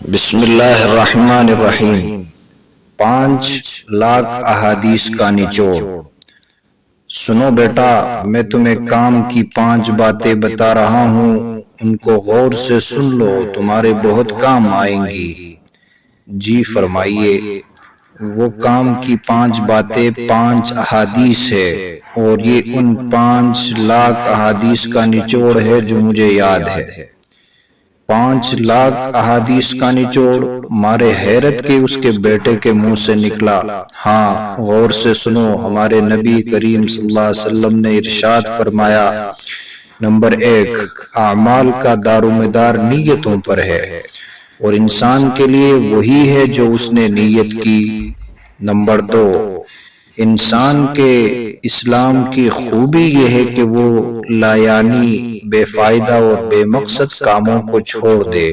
بسم اللہ الرحمن الرحیم 5,00,000 احادیث کا نچوڑ۔ سنو بیٹا، میں تمہیں کام کی 5 باتیں بتا رہا ہوں، ان کو غور سے سن لو، تمہارے بہت کام آئیں گی۔ جی فرمائیے۔ وہ کام کی 5 باتیں 5 احادیث ہے، اور یہ ان 5,00,000 احادیث کا نچوڑ ہے جو مجھے یاد ہے۔ 5,00,000 احادیث کا نچوڑ مارے حیرت کے اس کے بیٹے کے منہ سے نکلا۔ ہاں، غور سے سنو، ہمارے نبی کریم صلی اللہ علیہ وسلم نے ارشاد فرمایا، نمبر 1، اعمال کا دارومدار نیتوں پر ہے، اور انسان کے لیے وہی ہے جو اس نے نیت کی۔ نمبر 2، انسان کے اسلام کی خوبی یہ ہے کہ وہ لایعنی، بے فائدہ اور بے مقصد کاموں کو چھوڑ دے۔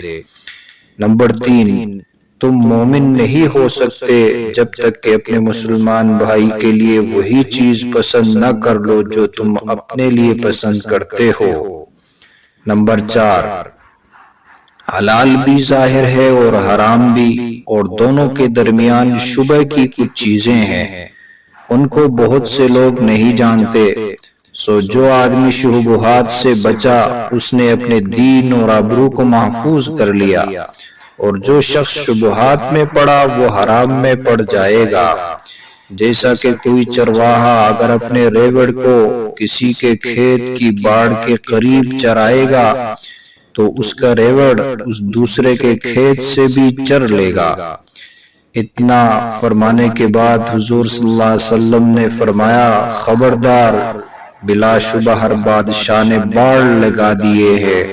نمبر 3، تم مومن نہیں ہو سکتے جب تک کہ اپنے مسلمان بھائی کے لیے وہی چیز پسند نہ کر لو جو تم اپنے لیے پسند کرتے ہو۔ نمبر 4، حلال بھی ظاہر ہے اور حرام بھی، اور دونوں کے درمیان شبہ کی کچھ چیزیں ہیں، ان کو بہت سے لوگ نہیں جانتے۔ سو جو آدمی شبہات سے بچا، اس نے اپنے دین اور آبرو کو محفوظ کر لیا، اور جو شخص شبہات میں پڑا وہ حرام میں پڑ جائے گا۔ جیسا کہ کوئی چرواہا اگر اپنے ریوڑ کو کسی کے کھیت کی باڑ کے قریب چرائے گا تو اس کا ریوڑ اس دوسرے کے کھیت سے بھی چر لے گا۔ اتنا فرمانے کے بعد حضور صلی اللہ علیہ وسلم نے فرمایا، خبردار، بلا شبہ ہر بادشاہ نے باڑ لگا دیے ہیں،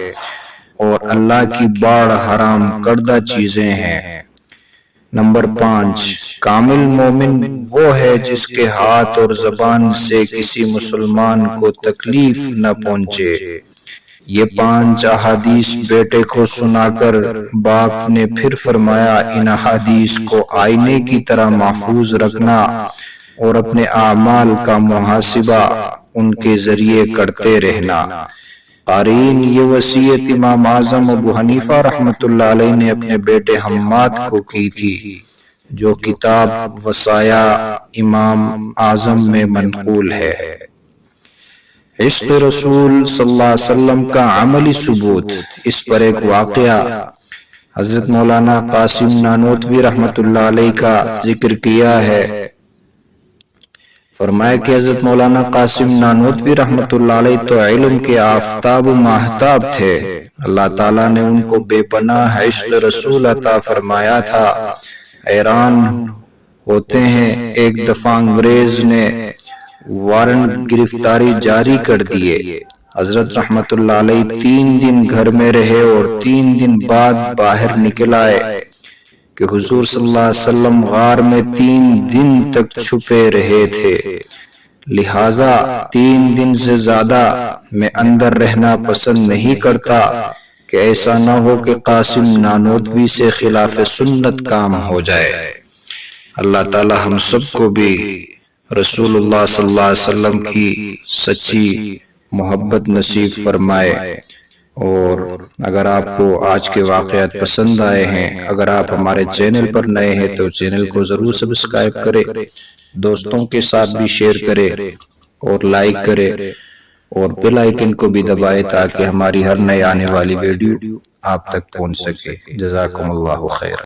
اور اللہ کی باڑ حرام کردہ چیزیں ہیں۔ نمبر 5، کامل مومن وہ ہے جس کے ہاتھ اور زبان سے کسی مسلمان کو تکلیف نہ پہنچے۔ یہ 5 احادیث بیٹے کو سنا کر باپ نے پھر فرمایا، ان احادیث کو آئینے کی طرح محفوظ رکھنا اور اپنے اعمال کا محاسبہ ان کے ذریعے کرتے رہنا۔ قارئین، یہ وصیت امام اعظم ابو حنیفہ رحمۃ اللہ علیہ نے اپنے بیٹے حماد کو کی تھی، جو کتاب وصایا امام اعظم میں منقول ہے۔ عشق رسول صلی اللہ علیہ وسلم کا عملی ثبوت۔ اس پر ایک واقعہ حضرت مولانا قاسم نانوتوی رحمۃ اللہ علیہ کا ذکر کیا ہے۔ فرمایا کہ حضرت مولانا قاسم نانوتوی رحمۃ اللہ علیہ تو علم کے آفتاب و ماہتاب تھے، اللہ تعالیٰ نے ان کو بے پناہ عشق رسول عطا فرمایا تھا۔ حیران ہوتے ہیں، ایک دفعہ انگریز نے وارنٹ گرفتاری جاری کر دیے۔ حضرت رحمت اللہ علیہ 3 دن گھر میں رہے، اور 3 دن بعد باہر نکل آئے کہ حضور صلی اللہ علیہ وسلم غار میں 3 دن تک چھپے رہے تھے، لہٰذا 3 دن سے زیادہ میں اندر رہنا پسند نہیں کرتا کہ ایسا نہ ہو کہ قاسم نانوتوی سے خلاف سنت کام ہو جائے۔ اللہ تعالی ہم سب کو بھی رسول اللہ صلی اللہ علیہ وسلم کی سچی محبت نصیب فرمائے۔ اور اگر آپ کو آج کے واقعات پسند آئے ہیں، اگر آپ ہمارے چینل پر نئے ہیں تو چینل کو ضرور سبسکرائب کریں، دوستوں کے ساتھ بھی شیئر کریں اور لائک کریں، اور بیل آئیکن کو بھی دبائیں تاکہ ہماری ہر نئے آنے والی ویڈیو آپ تک پہنچ سکے۔ جزاکم اللہ خیر۔